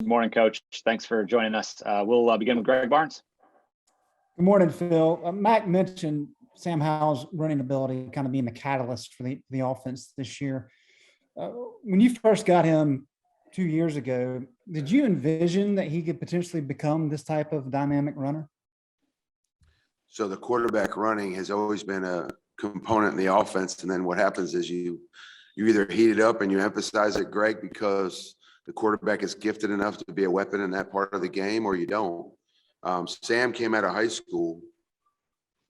Good morning, Coach. Thanks for joining us. We'll begin with Greg Barnes. Good morning, Phil. Mac mentioned Sam Howell's running ability kind of being the catalyst for the offense this year. When you first got him 2 years ago, did you envision that he could potentially become this type of dynamic runner? So the quarterback running has always been a component in the offense. And then what happens is you either heat it up and you emphasize it, Greg, because the quarterback is gifted enough to be a weapon in that part of the game, or you don't. Sam came out of high school,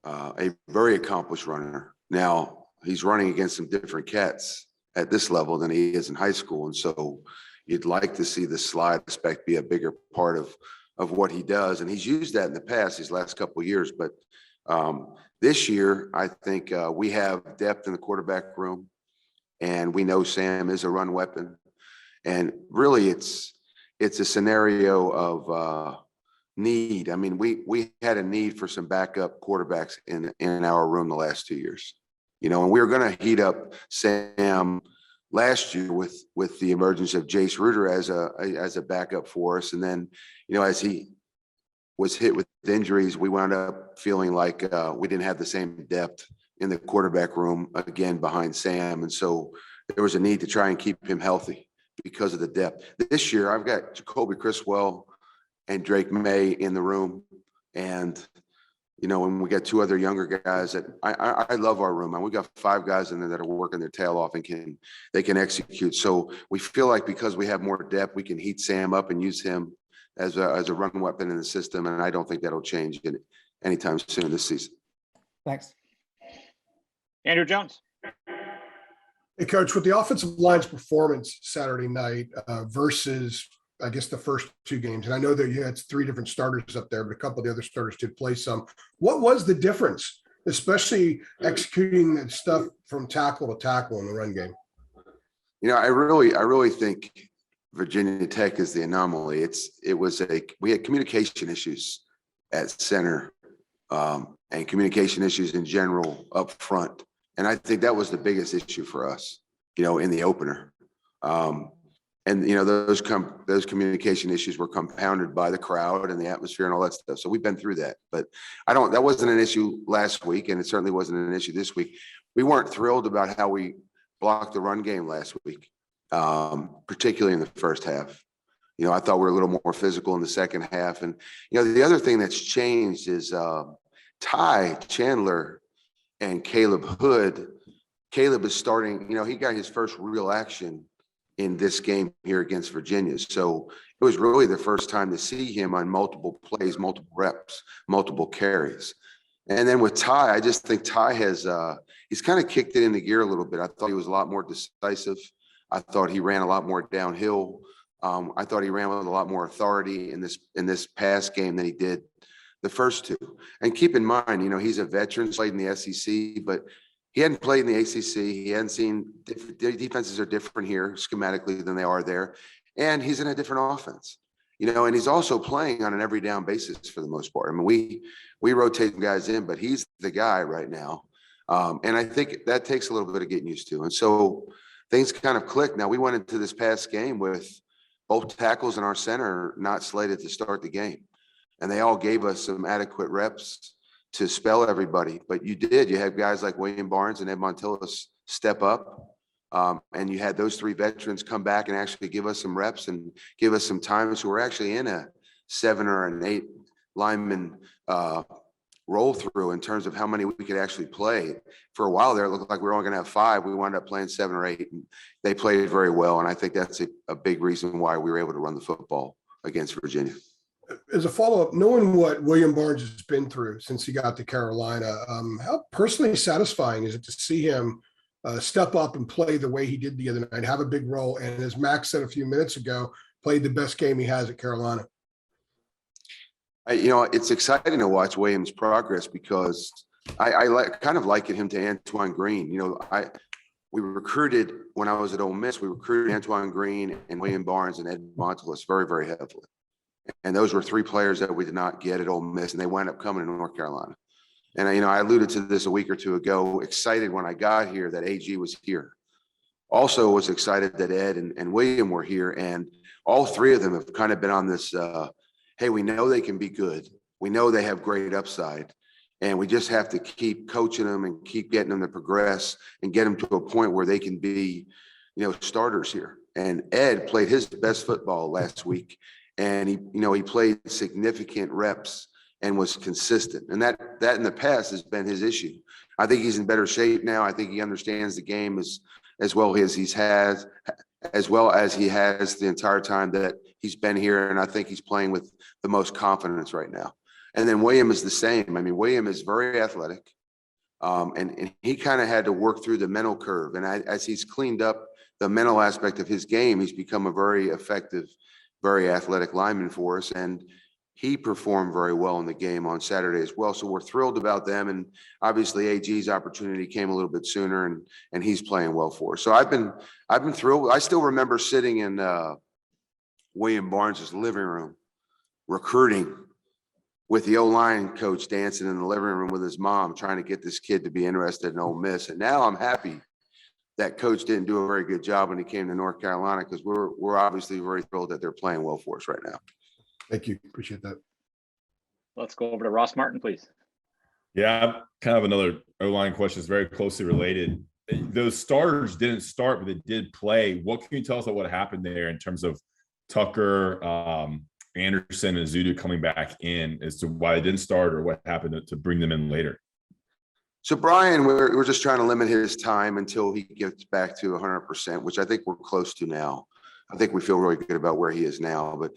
a very accomplished runner. Now he's running against some different cats at this level than he is in high school. And so you'd like to see the slide aspect be a bigger part of what he does. And he's used that in the past, these last couple of years. But this year, I think we have depth in the quarterback room, and we know Sam is a run weapon. And really, it's a scenario of need. I mean, we had a need for some backup quarterbacks in our room the last 2 years, and we were going to heat up Sam last year with the emergence of Jace Ruder as a backup for us. And then, as he was hit with injuries, we wound up feeling like we didn't have the same depth in the quarterback room again behind Sam. And so there was a need to try and keep him healthy because of the depth. This year, I've got Jacoby Criswell and Drake May in the room. And, when we got two other younger guys that I love our room. And we got 5 guys in there that are working their tail off and they can execute. So we feel like because we have more depth, we can heat Sam up and use him as a run weapon in the system. And I don't think that'll change anytime soon this season. Thanks. Andrew Jones. Hey, Coach, with the offensive line's performance Saturday night versus, I guess, the first 2 games, and I know that you had 3 different starters up there, but a couple of the other starters did play some. What was the difference, especially executing that stuff from tackle to tackle in the run game? I really think Virginia Tech is the anomaly. We had communication issues at center and communication issues in general up front. And I think that was the biggest issue for us, in the opener. And those communication issues were compounded by the crowd and the atmosphere and all that stuff. So we've been through that. But that wasn't an issue last week, and it certainly wasn't an issue this week. We weren't thrilled about how we blocked the run game last week, particularly in the first half. I thought we were a little more physical in the second half. And the other thing that's changed is Ty Chandler and Caleb Hood. Caleb is starting, he got his first real action in this game here against Virginia. So it was really the first time to see him on multiple plays, multiple reps, multiple carries. And then with Ty, I just think Ty he's kind of kicked it into gear a little bit. I thought he was a lot more decisive. I thought he ran a lot more downhill. I thought he ran with a lot more authority in this pass game than he did the first 2. And keep in mind, he's a veteran, played in the SEC, but he hadn't played in the ACC. He hadn't seen defenses are different here schematically than they are there. And he's in a different offense, and he's also playing on an every down basis for the most part. I mean, we rotate guys in, but he's the guy right now. And I think that takes a little bit of getting used to. And so things kind of clicked. Now we went into this past game with both tackles in our center not slated to start the game. And they all gave us some adequate reps to spell everybody. But you had guys like William Barnes and Ed Montilus step up. And you had those 3 veterans come back and actually give us some reps and give us some time. So we're actually in a 7 or an 8 lineman roll through in terms of how many we could actually play. For a while there, it looked like we were only going to have 5. We wound up playing 7 or 8, and they played very well. And I think that's a big reason why we were able to run the football against Virginia. As a follow-up, knowing what William Barnes has been through since he got to Carolina, how personally satisfying is it to see him step up and play the way he did the other night, have a big role, and as Max said a few minutes ago, played the best game he has at Carolina? It's exciting to watch Williams' progress because I liken him to Antoine Green. We recruited, when I was at Ole Miss, we recruited Antoine Green and William Barnes and Ed Montilus very, very heavily. And those were 3 players that we did not get at Ole Miss, and they wound up coming to North Carolina. And I alluded to this a week or 2 ago, excited when I got here that AG was here. also was excited that Ed and William were here, and all three of them have kind of been on this, hey, we know they can be good. We know they have great upside, and we just have to keep coaching them and keep getting them to progress and get them to a point where they can be, starters here. And Ed played his best football last week, and he played significant reps and was consistent. And that in the past has been his issue. I think he's in better shape now. I think he understands the game as well as he has the entire time that he's been here. And I think he's playing with the most confidence right now. And then William is the same. I mean, William is very athletic. And he kind of had to work through the mental curve. And as he's cleaned up the mental aspect of his game, he's become a very effective, very athletic lineman for us. And he performed very well in the game on Saturday as well. So we're thrilled about them. And obviously AG's opportunity came a little bit sooner, and he's playing well for us. So I've been thrilled. I still remember sitting in William Barnes's living room recruiting with the O-line coach dancing in the living room with his mom, trying to get this kid to be interested in Ole Miss. And now I'm happy that coach didn't do a very good job when he came to North Carolina, because we're obviously very thrilled that they're playing well for us right now. Thank you. Appreciate that. Let's go over to Ross Martin, please. Yeah, kind of another O-line question is very closely related. Those starters didn't start, but they did play. What can you tell us about what happened there in terms of Tucker, Anderson, and Zudu coming back in, as to why they didn't start or what happened to bring them in later? So Brian, we're just trying to limit his time until he gets back to 100%, which I think we're close to now. I think we feel really good about where he is now, but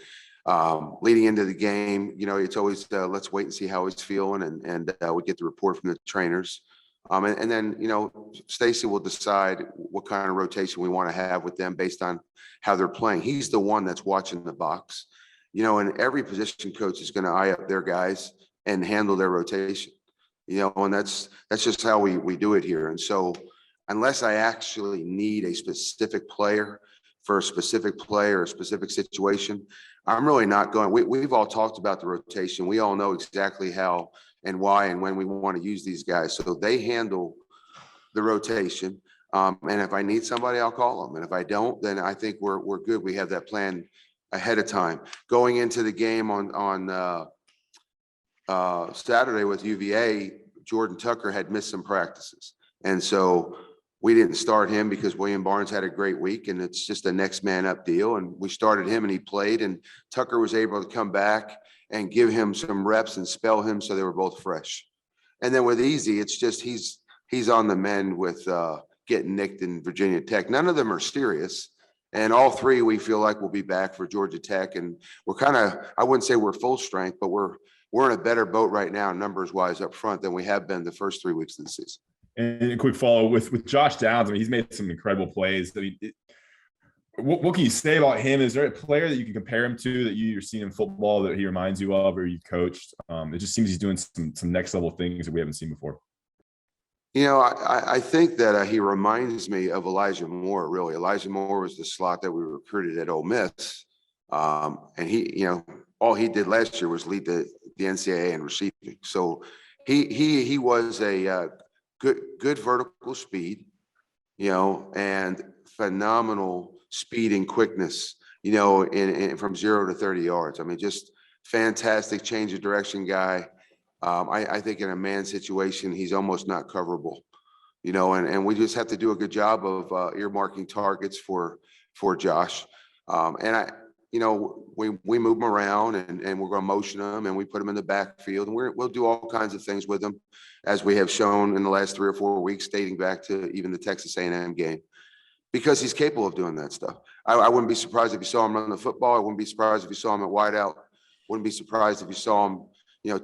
leading into the game, it's always let's wait and see how he's feeling, and we get the report from the trainers, and then Stacy will decide what kind of rotation we want to have with them based on how they're playing. He's the one that's watching the box, and every position coach is going to eye up their guys and handle their rotation, and that's just how we do it here. And so unless I actually need a specific player for a specific play or a specific situation, I'm really not going. We've all talked about the rotation. We all know exactly how and why and when we want to use these guys. So they handle the rotation. And if I need somebody, I'll call them. And if I don't, then I think we're good. We have that plan ahead of time. Going into the game on Saturday with UVA, Jordan Tucker had missed some practices. And so we didn't start him because William Barnes had a great week, and it's just a next man up deal. And we started him, and he played, and Tucker was able to come back and give him some reps and spell him, so they were both fresh. And then with Easy, it's just he's on the mend with getting nicked in Virginia Tech. None of them are serious, and all three we feel like will be back for Georgia Tech. And we're kind of, I wouldn't say we're full strength, but we're in a better boat right now, numbers wise, up front than we have been the first 3 weeks of the season. And a quick follow with Josh Downs. I mean, he's made some incredible plays. What can you say about him? Is there a player that you can compare him to that you're seeing in football that he reminds you of, or you've coached? It just seems he's doing some next level things that we haven't seen before. I think that he reminds me of Elijah Moore, really. Elijah Moore was the slot that we recruited at Ole Miss. And he, all he did last year was lead the NCAA in receiving. So he was a good vertical speed, and phenomenal speed and quickness, in from 0 to 30 yards. I mean, just fantastic change of direction guy. I think in a man situation, he's almost not coverable, and we just have to do a good job of earmarking targets for Josh. And we move him around, and we're going to motion him, and we put him in the backfield, and we'll do all kinds of things with him, as we have shown in the last 3 or 4 weeks, dating back to even the Texas A&M game, because he's capable of doing that stuff. I wouldn't be surprised if you saw him run the football. I wouldn't be surprised if you saw him at wideout. Wouldn't be surprised if you saw him,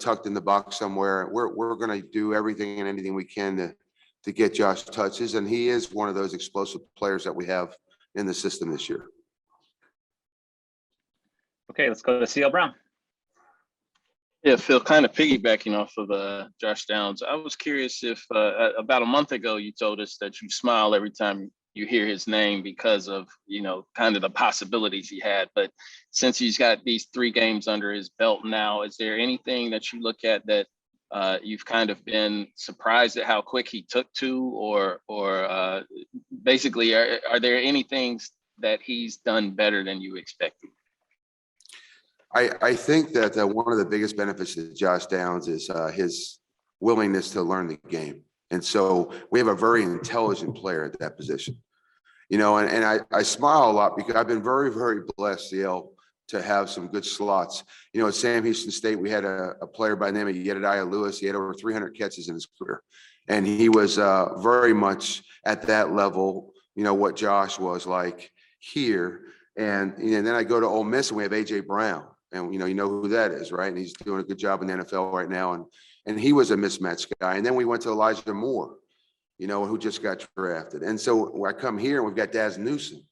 tucked in the box somewhere. We're going to do everything and anything we can to get Josh touches, and he is one of those explosive players that we have in the system this year. Okay, let's go to CL Brown. Yeah, Phil, kind of piggybacking off of Josh Downs. I was curious if about a month ago you told us that you smile every time you hear his name because of, kind of the possibilities he had. But since he's got these 3 games under his belt now, is there anything that you look at that you've kind of been surprised at how quick he took to, or basically, are there any things that he's done better than you expected? I think that one of the biggest benefits to Josh Downs is his willingness to learn the game. And so we have a very intelligent player at that position. And I smile a lot because I've been very, very blessed, to have some good slots. At Sam Houston State, we had a player by the name of Jedediah Lewis. He had over 300 catches in his career. And he was very much at that level, what Josh was like here. And then I go to Ole Miss and we have A.J. Brown. And, you know who that is, right? And he's doing a good job in the NFL right now. And he was a mismatch guy. And then we went to Elijah Moore, who just got drafted. And so I come here and we've got Daz Newsome.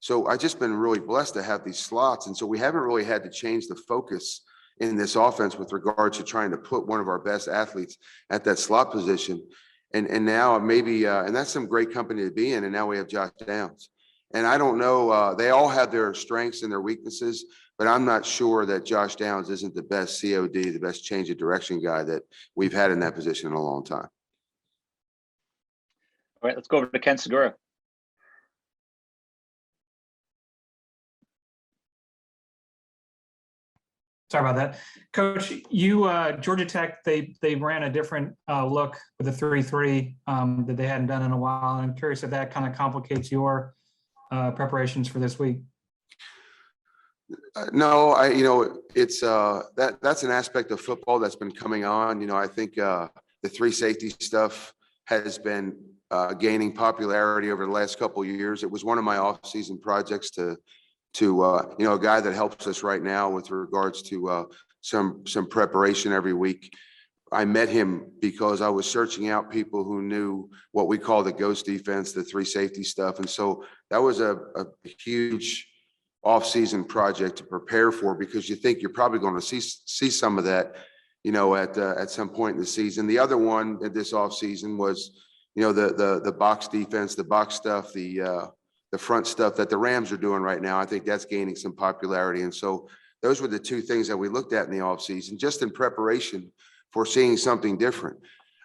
So I've just been really blessed to have these slots. And so we haven't really had to change the focus in this offense with regard to trying to put one of our best athletes at that slot position. And now maybe, and that's some great company to be in. And now we have Josh Downs. And I don't know, they all have their strengths and their weaknesses, but I'm not sure that Josh Downs isn't the best COD, the best change of direction guy that we've had in that position in a long time. All right, let's go over to Ken Segura. Sorry about that. Coach, you, Georgia Tech, they ran a different look with the 3-3 that they hadn't done in a while. I'm curious if that kind of complicates your preparations for this week. No, it's that's an aspect of football that's been coming on. I think the three safety stuff has been gaining popularity over the last couple of years. It was one of my off-season projects to a guy that helps us right now with regards to some preparation every week. I met him because I was searching out people who knew what we call the ghost defense, the three safety stuff. And so that was a huge off-season project to prepare for, because you think you're probably going to see some of that, at some point in the season. The other one at this off-season was, the box defense, the box stuff, the front stuff that the Rams are doing right now. I think that's gaining some popularity. And so those were the two things that we looked at in the offseason, just in preparation for seeing something different,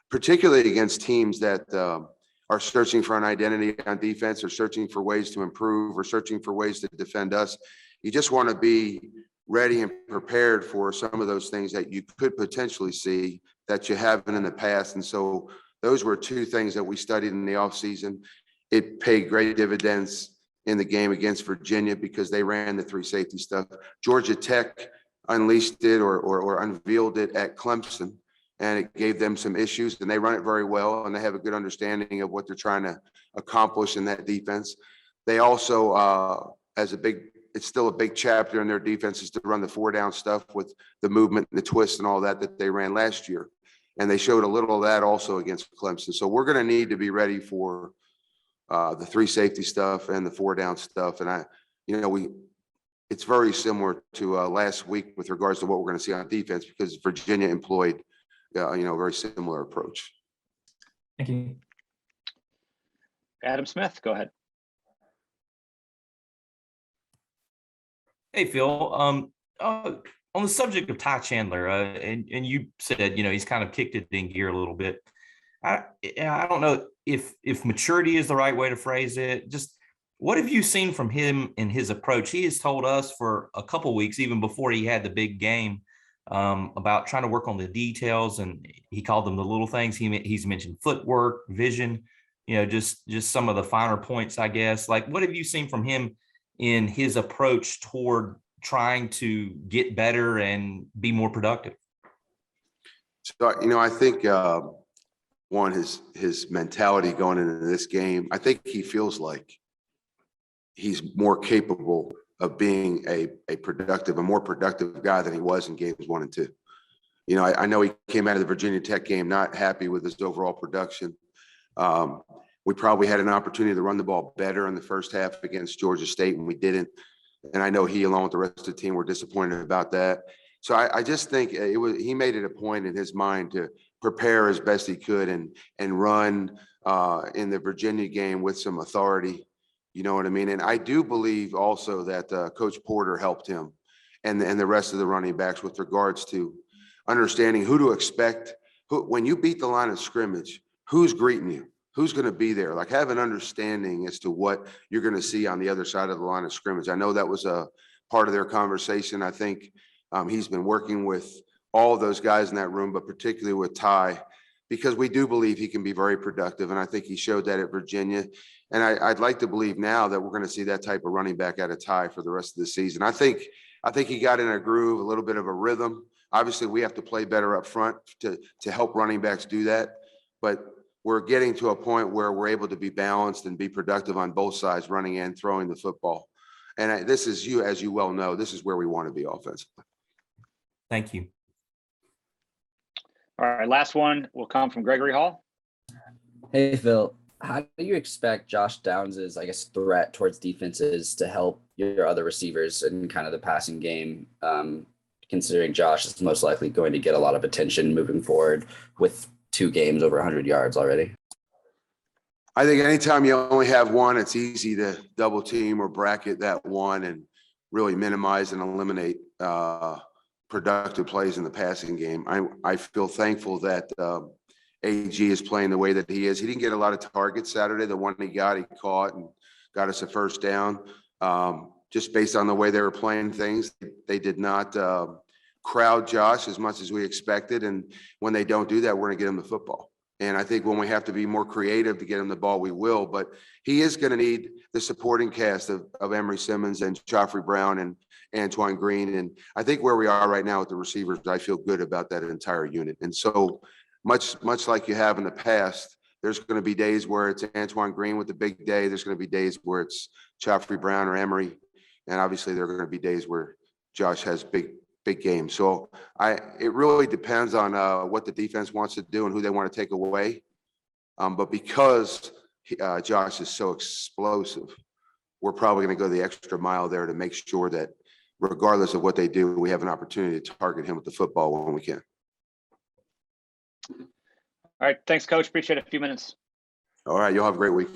particularly against teams that are searching for an identity on defense, or searching for ways to improve, or searching for ways to defend us. You just want to be ready and prepared for some of those things that you could potentially see that you haven't in the past. And so those were two things that we studied in the offseason. It paid great dividends in the game against Virginia because they ran the three safety stuff. Georgia Tech unleashed it or unveiled it at Clemson, and it gave them some issues, and they run it very well, and they have a good understanding of what they're trying to accomplish in that defense. They also, it's still a big chapter in their defense is to run the 4-down stuff with the movement and the twist and all that they ran last year. And they showed a little of that also against Clemson. So we're going to need to be ready for the three safety stuff and the 4-down stuff. And it's very similar to last week with regards to what we're going to see on defense, because Virginia employed, a very similar approach. Thank you. Adam Smith, go ahead. Hey, Phil. On the subject of Ty Chandler, and you said, he's kind of kicked it in gear a little bit. I don't know if maturity is the right way to phrase it. Just what have you seen from him in his approach? He has told us for a couple of weeks, even before he had the big game, about trying to work on the details, and he called them the little things. He's mentioned footwork, vision, just some of the finer points, I guess. Like, what have you seen from him in his approach toward trying to get better and be more productive? So, I think one, his mentality going into this game, I think he feels like he's more capable of being a more productive guy than he was in games 1 and 2. I know he came out of the Virginia Tech game not happy with his overall production. We probably had an opportunity to run the ball better in the first half against Georgia State, and we didn't. And I know he, along with the rest of the team, were disappointed about that. So I just think he made it a point in his mind to prepare as best he could and run in the Virginia game with some authority. You know what I mean? And I do believe also that Coach Porter helped him and the rest of the running backs with regards to understanding who to expect. When you beat the line of scrimmage, who's greeting you? Who's going to be there? Like, have an understanding as to what you're going to see on the other side of the line of scrimmage. I know that was a part of their conversation. I think he's been working with all of those guys in that room, but particularly with Ty, because we do believe he can be very productive. And I think he showed that at Virginia. And I'd like to believe now that we're going to see that type of running back out of Ty for the rest of the season. I think he got in a groove, a little bit of a rhythm. Obviously, we have to play better up front to help running backs do that. But we're getting to a point where we're able to be balanced and be productive on both sides, running and throwing the football. And this is, as you well know, this is where we want to be offensively. Thank you. All right, last one will come from Gregory Hall. Hey, Phil, how do you expect Josh Downs's, threat towards defenses to help your other receivers in kind of the passing game, considering Josh is most likely going to get a lot of attention moving forward with 2 games over 100 yards already? I think anytime you only have one, it's easy to double team or bracket that one and really minimize and eliminate productive plays in the passing game. I feel thankful that AG is playing the way that he is. He didn't get a lot of targets Saturday. The one he caught and got us a first down. Just based on the way they were playing things, they did not crowd Josh as much as we expected. And when they don't do that, we're going to get him the football. And I think when we have to be more creative to get him the ball, we will. But he is going to need the supporting cast of Emory Simmons and Joffrey Brown and Antoine Green. And I think where we are right now with the receivers, I feel good about that entire unit. And so much like you have in the past, there's going to be days where it's Antoine Green with the big day. There's going to be days where it's Joffrey Brown or Emory. And obviously there are going to be days where Josh has big games. So it really depends on what the defense wants to do and who they want to take away. But because Josh is so explosive, we're probably going to go the extra mile there to make sure that regardless of what they do, we have an opportunity to target him with the football when we can. All right. Thanks, Coach. Appreciate it. A few minutes. All right. You'll have a great week.